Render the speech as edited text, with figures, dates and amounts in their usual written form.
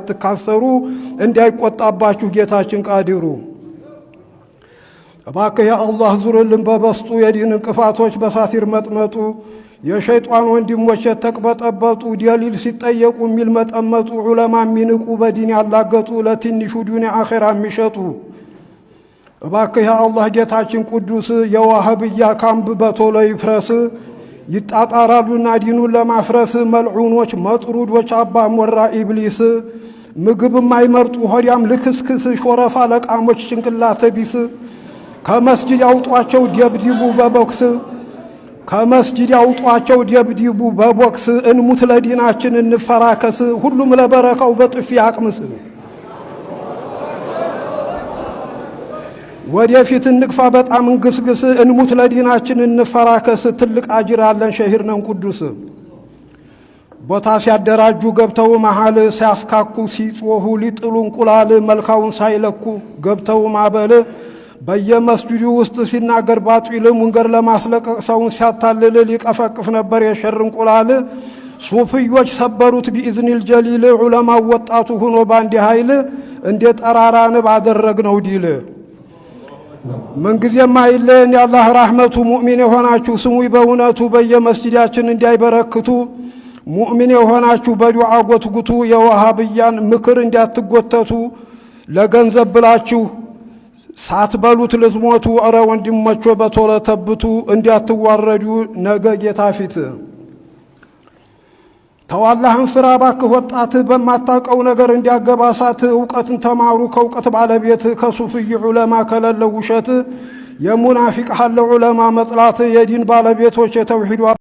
ትካሰሩ እንዳይቆጣባችሁ ጌታችን ቃዲሩ እባክህ የአላህ ዙርልን በበስጡ የዲን እንቅፋቶች በሳሲር መጥመጡ የሸይጣን ወንድሞች የተቅበጠበጡ ደሊል ሲጠየቁ የሚል መጠመጡ ዑለማ የሚንቁ በዲን ያላገጡ ለትንሹ ዱንያ አኺራ የሚሸጡ እባክህ የአላህ ጌታችን ቅዱስ የዋህብያ ካምብ በቶሎ ይፍረስ ይጣጣራሉና ዲኑን ለማፍረስ መልዑኖች መጥሩዶች አባ ሞራ ኢብሊስ ምግብ የማይመርጡ ሆዲያም ልክስክስ ሾረፋ ለቃሞች ጭንቅላተ ቢስ ከመስጂድ ያውጧቸው ደብድቡ በቦክስ ከመስጂድ ያውጧቸው ደብድቡ በቦክስ እንሙት ለዲናችን እንፈራከስ ሁሉም ለበረካው በጥፊ አቅምስ ወደፊት እንግፋ በጣም እንግስግስ እንሙት ለዲናችን እንፈራከስ ትልቅ አጅር አለን ሸሂር ነን ቅዱስ ቦታ ሲያደራጁ ገብተው መሃል ሲያስካኩ ሲጾሁ ሊጥሉ እንቁላል መልካውን ሳይለኩ ገብተው ማበል በየመስጂዱ ውስጥ ሲናገር ባጢል ሙንገር ለማስለቀቅ ሰውን ሲያታልል ሊቀፈቅፍ ነበር የሸር እንቁላል ሱፍዮች ሰበሩት ቢኢዝኒል ጀሊል ዑለማ ወጣቱ ሆኖ ባንዲ ኃይል እንደ ጠራራን ባደረግነው ዲል መንግዜም አይለን ያላህ ረህመቱ ሙእሚን የሆናችሁ ስሙ በእውነቱ በየመስጂዳችን እንዲያይበረክቱ ሙእሚን የሆናችሁ በዱዓ ጎትጉቱ የዋሃብያን ምክር እንዲያትጎተቱ ለገንዘብ ብላችሁ ሳትበሉት ልትሞቱ አረ ወንድሞቹ በቶሎ ተብቱ እንዲያትዋረዱ ነገ ጌታ ፊት ተዋላህን ፍራ ባክህ ወጣት በማታቀው ነገር እንዲያገባሳት ዕውቀትን ተማሩ ከዕውቀት ባለቤት ከሱፍይ ዑለማ ከለለው ውሸት የሙናፊቅ ሐለ ዑለማ መጥላት የዲን ባለቤቶች የተውሂድ